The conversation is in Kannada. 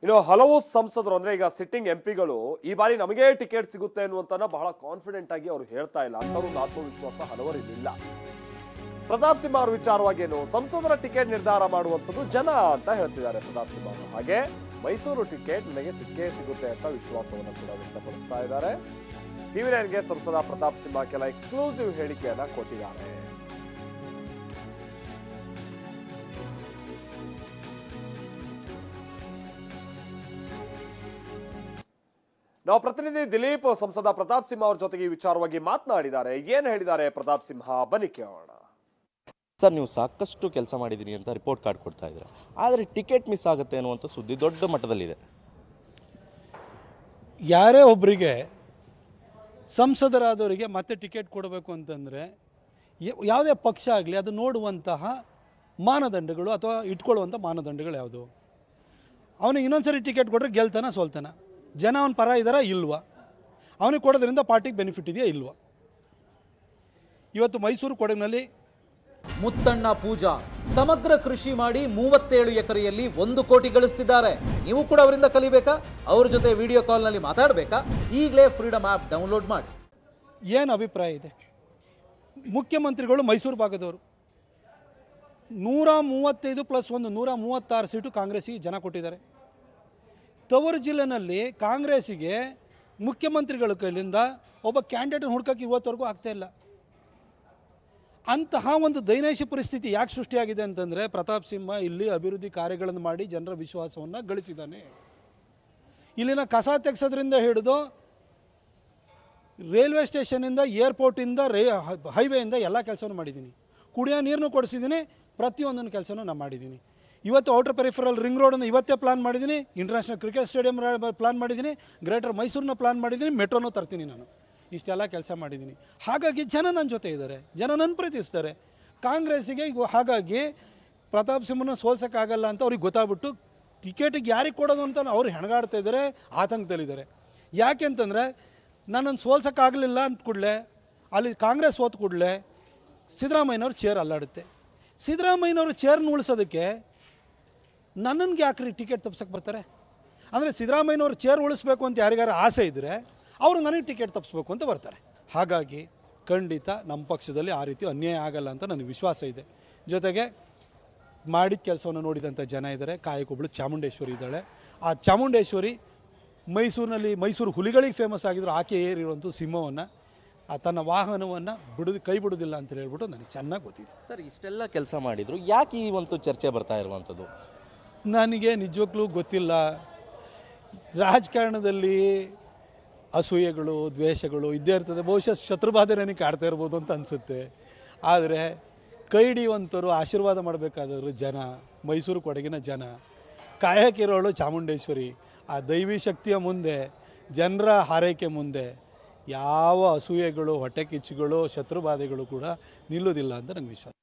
ಇನ್ನು ಹಲವು ಸಂಸದರು ಅಂದ್ರೆ ಈಗ ಸಿಟ್ಟಿಂಗ್ ಎಂಪಿಗಳು ಈ ಬಾರಿ ನಮಗೆ ಟಿಕೆಟ್ ಸಿಗುತ್ತೆ ಅನ್ನುವಂತನ ಬಹಳ ಕಾನ್ಫಿಡೆಂಟ್ ಆಗಿ ಅವರು ಹೇಳ್ತಾ ಇಲ್ಲ. ಅಂತವರೊಂದು ಆತ್ಮವಿಶ್ವಾಸ ಹಲವರಿಲ್ಲ. ಪ್ರತಾಪ್ ಸಿಂಹ ಅವರ ವಿಚಾರವಾಗಿ ಏನು ಸಂಸದರ ಟಿಕೆಟ್ ನಿರ್ಧಾರ ಮಾಡುವಂಥದ್ದು ಜನ ಅಂತ ಹೇಳ್ತಿದ್ದಾರೆ ಪ್ರತಾಪ್ ಸಿಂಹ ಅವರು. ಹಾಗೆ ಮೈಸೂರು ಟಿಕೆಟ್ ನನಗೆ ಸಿಕ್ಕೇ ಸಿಗುತ್ತೆ ಅಂತ ವಿಶ್ವಾಸವನ್ನು ಕೂಡ ವ್ಯಕ್ತಪಡಿಸ್ತಾ ಇದ್ದಾರೆ. ಟಿವಿ9ಗೆ ಸಂಸದ ಪ್ರತಾಪ್ ಸಿಂಹ ಕೆಲ ಎಕ್ಸ್ಕ್ಲೂಸಿವ್ ಹೇಳಿಕೆಯನ್ನ ಕೊಟ್ಟಿದ್ದಾರೆ. ನಾವು ಪ್ರತಿನಿಧಿ ದಿಲೀಪ್ ಸಂಸದ ಪ್ರತಾಪ್ ಸಿಂಹ ಅವ್ರ ಜೊತೆಗೆ ಈ ವಿಚಾರವಾಗಿ ಮಾತನಾಡಿದ್ದಾರೆ. ಏನ್ ಹೇಳಿದ್ದಾರೆ ಪ್ರತಾಪ್ ಸಿಂಹ ಬನ್ನಿ ಕೇಳೋಣ. ಸರ್, ನೀವು ಸಾಕಷ್ಟು ಕೆಲಸ ಮಾಡಿದ್ದೀರಿ ಅಂತ ರಿಪೋರ್ಟ್ ಕಾರ್ಡ್ ಕೊಡ್ತಾ ಇದ್ದೀರಾ, ಆದರೆ ಟಿಕೆಟ್ ಮಿಸ್ ಆಗುತ್ತೆ ಅನ್ನುವಂಥ ಸುದ್ದಿ ದೊಡ್ಡ ಮಟ್ಟದಲ್ಲಿದೆ. ಯಾರೇ ಒಬ್ಬರಿಗೆ ಸಂಸದರಾದವರಿಗೆ ಮತ್ತೆ ಟಿಕೆಟ್ ಕೊಡಬೇಕು ಅಂತಂದರೆ ಯಾವುದೇ ಪಕ್ಷ ಆಗಲಿ ಅದು ನೋಡುವಂತಹ ಮಾನದಂಡಗಳು ಅಥವಾ ಇಟ್ಕೊಳ್ಳುವಂಥ ಮಾನದಂಡಗಳು ಯಾವುದು? ಅವನಿಗೆ ಇನ್ನೊಂದ್ಸರಿ ಟಿಕೆಟ್ ಕೊಟ್ಟರೆ ಗೆಲ್ತಾನ ಸೋಲ್ತಾನ? ಜನ ಅವನ ಪರ ಇದ್ದಾರಾ ಇಲ್ವಾ? ಅವನಿಗೆ ಕೊಡೋದ್ರಿಂದ ಪಾರ್ಟಿಗೆ ಬೆನಿಫಿಟ್ ಇದೆಯಾ ಇಲ್ವಾ? ಇವತ್ತು ಮೈಸೂರು ಕೊಡಗಿನಲ್ಲಿ ಮುತ್ತಣ್ಣ ಪೂಜಾ ಸಮಗ್ರ ಕೃಷಿ ಮಾಡಿ 37 ಎಕರೆಯಲ್ಲಿ 1 ಕೋಟಿ ಗಳಿಸ್ತಿದ್ದಾರೆ. ನೀವು ಕೂಡ ಅವರಿಂದ ಕಲಿಬೇಕಾ? ಅವ್ರ ಜೊತೆ ವಿಡಿಯೋ ಕಾಲ್ನಲ್ಲಿ ಮಾತಾಡಬೇಕಾ? ಈಗಲೇ ಫ್ರೀಡಮ್ ಆ್ಯಪ್ ಡೌನ್ಲೋಡ್ ಮಾಡಿ. ಏನು ಅಭಿಪ್ರಾಯ ಇದೆ? ಮುಖ್ಯಮಂತ್ರಿಗಳು ಮೈಸೂರು ಭಾಗದವರು. 135 + 1 136 ಸೀಟು ಕಾಂಗ್ರೆಸ್ಸಿಗೆ ಜನ ಕೊಟ್ಟಿದ್ದಾರೆ. ತವರು ಜಿಲ್ಲೆನಲ್ಲಿ ಕಾಂಗ್ರೆಸ್ಸಿಗೆ ಮುಖ್ಯಮಂತ್ರಿಗಳ ಕೈಲಿಂದ ಒಬ್ಬ ಕ್ಯಾಂಡಿಡೇಟನ್ನು ಹುಡ್ಕೋಕ್ಕೆ ಇವತ್ತವರೆಗೂ ಆಗ್ತಾಯಿಲ್ಲ. ಅಂತಹ ಒಂದು ದೈನೈಷ ಪರಿಸ್ಥಿತಿ ಯಾಕೆ ಸೃಷ್ಟಿಯಾಗಿದೆ ಅಂತಂದರೆ ಪ್ರತಾಪ್ ಸಿಂಹ ಇಲ್ಲಿ ಅಭಿವೃದ್ಧಿ ಕಾರ್ಯಗಳನ್ನು ಮಾಡಿ ಜನರ ವಿಶ್ವಾಸವನ್ನು ಗಳಿಸಿದ್ದಾನೆ. ಇಲ್ಲಿನ ಕಸ ತೆಗೆಸೋದ್ರಿಂದ ಹಿಡಿದು ರೈಲ್ವೆ ಸ್ಟೇಷನಿಂದ ಏರ್ಪೋರ್ಟಿಂದ ಹೈವೇಯಿಂದ ಎಲ್ಲ ಕೆಲಸವನ್ನು ಮಾಡಿದ್ದೀನಿ. ಕುಡಿಯೋ ನೀರನ್ನು ಕೊಡಿಸಿದ್ದೀನಿ. ಪ್ರತಿಯೊಂದನ್ನು ಕೆಲಸನೂ ನಾನು ಮಾಡಿದ್ದೀನಿ. ಇವತ್ತು ಔಟರ್ ಪೆರಿಫರಲ್ ರಿಂಗ್ ರೋಡನ್ನು ಇವತ್ತೇ ಪ್ಲಾನ್ ಮಾಡಿದ್ದೀನಿ. ಇಂಟರ್ನ್ಯಾಷನಲ್ ಕ್ರಿಕೆಟ್ ಸ್ಟೇಡಿಯಂ ಪ್ಲಾನ್ ಮಾಡಿದ್ದೀನಿ. ಗ್ರೇಟರ್ ಮೈಸೂರನ್ನ ಪ್ಲಾನ್ ಮಾಡಿದ್ದೀನಿ. ಮೆಟ್ರೋನೂ ತರ್ತೀನಿ. ನಾನು ಇಷ್ಟೆಲ್ಲ ಕೆಲಸ ಮಾಡಿದ್ದೀನಿ. ಹಾಗಾಗಿ ಜನ ನನ್ನ ಜೊತೆ ಇದ್ದಾರೆ, ಜನ ನನ್ನ ಪ್ರೀತಿಸ್ತಾರೆ. ಕಾಂಗ್ರೆಸ್ಸಿಗೆ ಹಾಗಾಗಿ ಪ್ರತಾಪ್ ಸಿಂಹನ ಸೋಲ್ಸೋಕ್ಕಾಗಲ್ಲ ಅಂತ ಅವ್ರಿಗೆ ಗೊತ್ತಾಗ್ಬಿಟ್ಟು ಟಿಕೆಟಿಗೆ ಯಾರಿಗೆ ಕೊಡೋದು ಅಂತ ಅವ್ರು ಹೆಣಗಾಡ್ತಾ ಇದ್ದಾರೆ, ಆತಂಕದಲ್ಲಿದ್ದಾರೆ. ಯಾಕೆ ಅಂತಂದರೆ ನನ್ನನ್ನು ಸೋಲ್ಸೋಕ್ಕಾಗಲಿಲ್ಲ ಅಂತ ಕೂಡಲೇ ಅಲ್ಲಿ ಕಾಂಗ್ರೆಸ್ ಸೋತು ಕೂಡಲೇ ಸಿದ್ದರಾಮಯ್ಯನವ್ರ ಚೇರ್ ಅಲ್ಲಾಡುತ್ತೆ. ಸಿದ್ದರಾಮಯ್ಯನವರು ಚೇರ್ನ ಉಳಿಸೋದಕ್ಕೆ ನನ್ನನ್ಗೆ ಯಾಕ್ರಿ ಟಿಕೆಟ್ ತಪ್ಸಕ್ಕೆ ಬರ್ತಾರೆ? ಅಂದರೆ ಸಿದ್ದರಾಮಯ್ಯನವ್ರು ಚೇರ್ ಉಳಿಸ್ಬೇಕು ಅಂತ ಯಾರಿಗಾರು ಆಸೆ ಇದ್ದರೆ ಅವರು ನನಗೆ ಟಿಕೆಟ್ ತಪ್ಪಿಸ್ಬೇಕು ಅಂತ ಬರ್ತಾರೆ. ಹಾಗಾಗಿ ಖಂಡಿತ ನಮ್ಮ ಪಕ್ಷದಲ್ಲಿ ಆ ರೀತಿ ಅನ್ಯಾಯ ಆಗಲ್ಲ ಅಂತ ನನಗೆ ವಿಶ್ವಾಸ ಇದೆ. ಜೊತೆಗೆ ಮಾಡಿದ ಕೆಲಸವನ್ನು ನೋಡಿದಂಥ ಜನ ಇದ್ದಾರೆ. ಕಾಯಕ್ಕೊಬ್ಬಳು ಚಾಮುಂಡೇಶ್ವರಿ ಇದ್ದಾಳೆ. ಆ ಚಾಮುಂಡೇಶ್ವರಿ ಮೈಸೂರಿನಲ್ಲಿ ಮೈಸೂರು ಹುಲಿಗಳಿಗೆ ಫೇಮಸ್ ಆಗಿದ್ರು. ಆಕೆ ಏರಿರುವಂಥ ಸಿಂಹವನ್ನು ತನ್ನ ವಾಹನವನ್ನು ಕೈ ಬಿಡೋದಿಲ್ಲ ಅಂತ ಹೇಳ್ಬಿಟ್ಟು ನನಗೆ ಚೆನ್ನಾಗಿ ಗೊತ್ತಿದೆ. ಸರ್, ಇಷ್ಟೆಲ್ಲ ಕೆಲಸ ಮಾಡಿದ್ರು, ಯಾಕೆ ಈ ಒಂದು ಚರ್ಚೆ ಬರ್ತಾ ಇರುವಂಥದ್ದು? ನನಗೆ ನಿಜವಾಗ್ಲೂ ಗೊತ್ತಿಲ್ಲ. ರಾಜಕಾರಣದಲ್ಲಿ ಅಸೂಯೆಗಳು, ದ್ವೇಷಗಳು ಇದ್ದೇ ಇರ್ತದೆ. ಬಹುಶಃ ಶತ್ರುಬಾಧೆ ನನಗೆ ಕಾಡ್ತಾ ಇರ್ಬೋದು ಅಂತ ಅನಿಸುತ್ತೆ. ಆದರೆ ಕೈ ಹಿಡಿಯುವಂಥವ್ರು, ಆಶೀರ್ವಾದ ಮಾಡಬೇಕಾದವರು ಜನ, ಮೈಸೂರು ಕೊಡಗಿನ ಜನ. ಕಾಯಕ್ಕಿರೋಳು ಚಾಮುಂಡೇಶ್ವರಿ. ಆ ದೈವಿ ಶಕ್ತಿಯ ಮುಂದೆ, ಜನರ ಹಾರೈಕೆ ಮುಂದೆ ಯಾವ ಅಸೂಯೆಗಳು, ಹೊಟ್ಟೆ ಕಿಚ್ಚುಗಳು, ಶತ್ರುಬಾಧೆಗಳು ಕೂಡ ನಿಲ್ಲೋದಿಲ್ಲ ಅಂತ ನನಗೆ ವಿಶ್ವಾಸ.